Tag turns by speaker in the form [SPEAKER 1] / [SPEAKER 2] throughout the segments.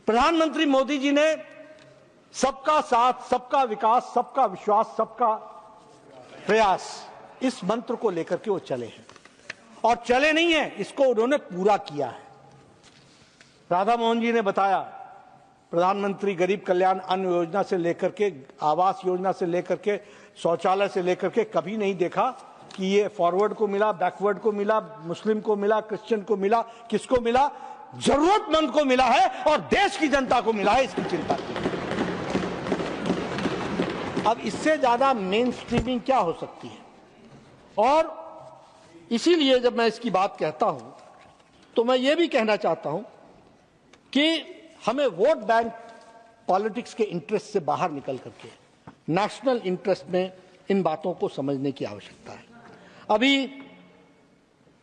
[SPEAKER 1] प्रधानमंत्री मोदी जी ने सबका साथ, सबका विकास, सबका विश्वास, सबका प्रयास, इस मंत्र को लेकर के वो चले हैं और चले नहीं है, इसको उन्होंने पूरा किया है। राधा मोहन जी ने बताया, प्रधानमंत्री गरीब कल्याण अन्न योजना से लेकर के, आवास योजना से लेकर के, शौचालय से लेकर के कभी नहीं देखा कि ये फॉरवर्ड को मिला, बैकवर्ड को मिला, मुस्लिम को मिला, क्रिश्चियन को मिला, किसको मिला? जरूरतमंद को मिला है और देश की जनता को मिला है, इसकी चिंता की। अब इससे ज्यादा मेन स्ट्रीमिंग क्या हो सकती है? और इसीलिए जब मैं इसकी बात कहता हूं तो मैं ये भी कहना चाहता हूं कि हमें वोट बैंक पॉलिटिक्स के इंटरेस्ट से बाहर निकल करके नेशनल इंटरेस्ट में इन बातों को समझने की आवश्यकता है। अभी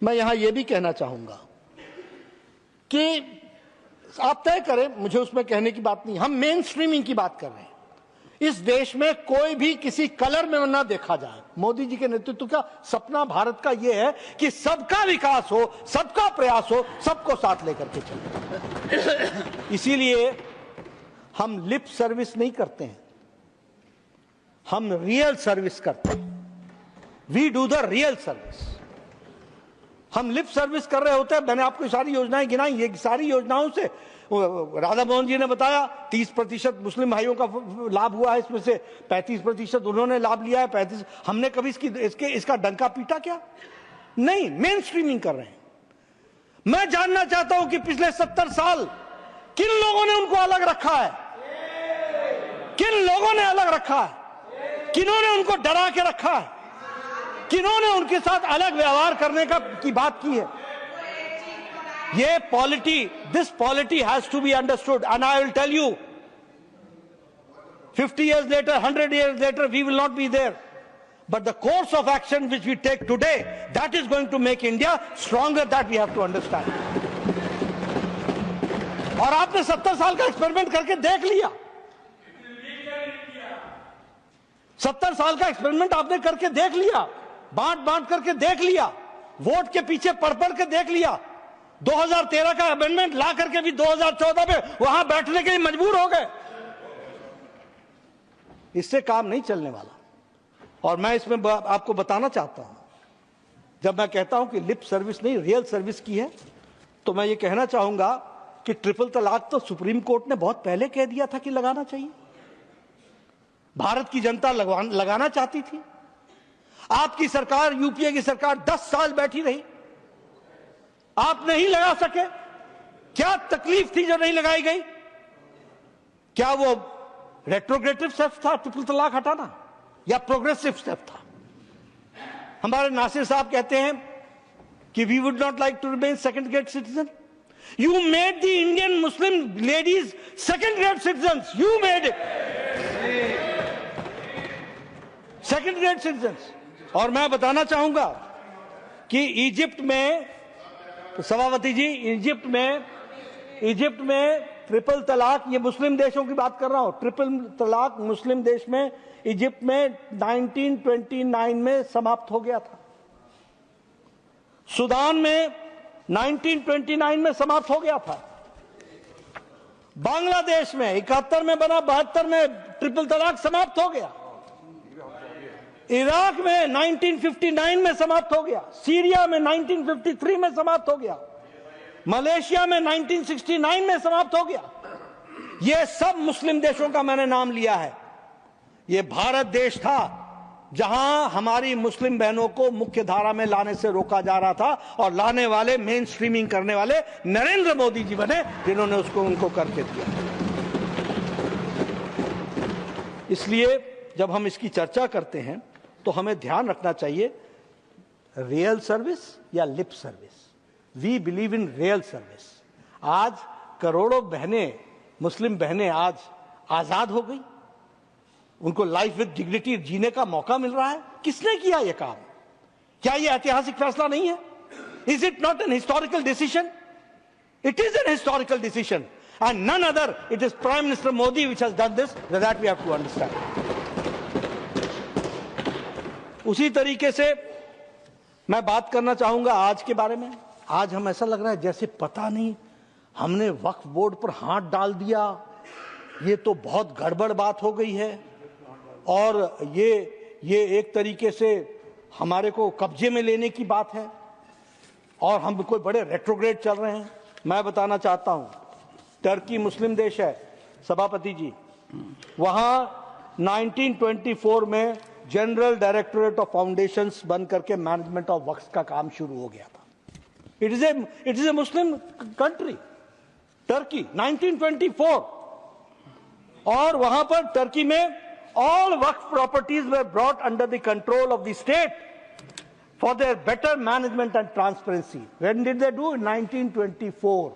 [SPEAKER 1] मैं यहां यह भी कहना चाहूंगा कि आप तय करें, मुझे उसमें कहने की बात नहीं, हम मेन स्ट्रीमिंग की बात कर रहे हैं। इस देश में कोई भी किसी कलर में ना देखा जाए। मोदी जी के नेतृत्व का सपना भारत का यह है कि सबका विकास हो, सबका प्रयास हो, सबको साथ लेकर के चले। इसीलिए हम लिप सर्विस नहीं करते हैं, हम रियल सर्विस करते हैं। We do the real service. हम लिप सर्विस कर रहे होते हैं। मैंने आपको सारी योजनाएं गिनाई, ये सारी योजनाओं से राधा मोहन जी ने बताया 30% मुस्लिम भाइयों का लाभ हुआ है, इसमें से 35% उन्होंने लाभ लिया है। 35 हमने कभी इसका डंका पीटा क्या? नहीं, मेन स्ट्रीमिंग कर रहे हैं। मैं जानना चाहता हूं कि पिछले 70 साल किन लोगों ने उनको अलग रखा है? किन लोगों ने अलग रखा है? किन्होंने उनको डरा के रखा है? किन्होंने उनके साथ अलग व्यवहार करने की बात की है? ये polity, this polity has to be understood and I will tell you, 50 years later, 100 years later, we will not be there. But the course of action which we take today, that is going to make India stronger, that we have to understand. और आपने 70 साल का experiment करके देख लिया। 70 साल का experiment आपने करके देख लिया, बांट करके देख लिया, वोट के पीछे पढ़ के देख लिया। 2013 का अमेंडमेंट ला करके भी 2014 में वहां बैठने के लिए मजबूर हो गए। इससे काम नहीं चलने वाला। और मैं इसमें आपको बताना चाहता हूं, जब मैं कहता हूं कि लिप सर्विस नहीं रियल सर्विस की है, तो मैं ये कहना चाहूंगा कि ट्रिपल तलाक तो सुप्रीम कोर्ट ने बहुत पहले कह दिया था कि लगाना चाहिए। भारत की जनता लगाना चाहती थी। आपकी सरकार, यूपीए की सरकार 10 साल बैठी रही, आप नहीं लगा सके। क्या तकलीफ थी जो नहीं लगाई गई? क्या वो रेट्रोग्रेटिव स्टेप था ट्रिपल तलाक हटाना, या प्रोग्रेसिव स्टेप था? हमारे नासिर साहब कहते हैं कि we would not like to remain second grade citizen. You made the Indian Muslim ladies second grade citizens. You made it second grade citizens. और मैं बताना चाहूंगा कि इजिप्ट में, सभापति जी, इजिप्ट में ट्रिपल तलाक, ये मुस्लिम देशों की बात कर रहा हूं, ट्रिपल तलाक मुस्लिम देश में, इजिप्ट में 1929 में समाप्त हो गया था। सूडान में 1929 में समाप्त हो गया था। बांग्लादेश में 71 में बना, 72 में ट्रिपल तलाक समाप्त हो गया। इराक में 1959 में समाप्त हो गया। सीरिया में 1953 में समाप्त हो गया। मलेशिया में 1969 में समाप्त हो गया। ये सब मुस्लिम देशों का मैंने नाम लिया है। ये भारत देश था जहां हमारी मुस्लिम बहनों को मुख्य धारा में लाने से रोका जा रहा था, और लाने वाले, मेन स्ट्रीमिंग करने वाले नरेंद्र मोदी जी बने, जिन्होंने उसको उनको करके दिया। इसलिए जब हम इसकी चर्चा करते हैं तो हमें ध्यान रखना चाहिए, रियल सर्विस या lip service. We believe in real service. आज करोड़ों बहनें, मुस्लिम बहनें आज आजाद हो गई, उनको लाइफ विद डिग्निटी जीने का मौका मिल रहा है। किसने किया यह काम? क्या यह ऐतिहासिक फैसला नहीं है? Is it not an historical decision? It is an historical decision, and none other, it is prime minister Modi which has done this, that we have to understand. उसी तरीके से मैं बात करना चाहूंगा आज के बारे में। आज हम, ऐसा लग रहा है जैसे पता नहीं हमने वक्फ बोर्ड पर हाथ डाल दिया, ये तो बहुत गड़बड़ बात हो गई है और ये एक तरीके से हमारे को कब्जे में लेने की बात है और हम कोई बड़े रेट्रोग्रेड चल रहे हैं। मैं बताना चाहता हूं, टर्की मुस्लिम देश है सभापति जी, वहां 1924 में जनरल डायरेक्टोरेट ऑफ फाउंडेशंस बन करके मैनेजमेंट ऑफ वक्फ का काम शुरू हो गया था। It is a Muslim country Turkey, 1924, और वहां पर टर्की में all Waqf properties were brought under the control of the state for their better management and transparency. When did they do? 1924.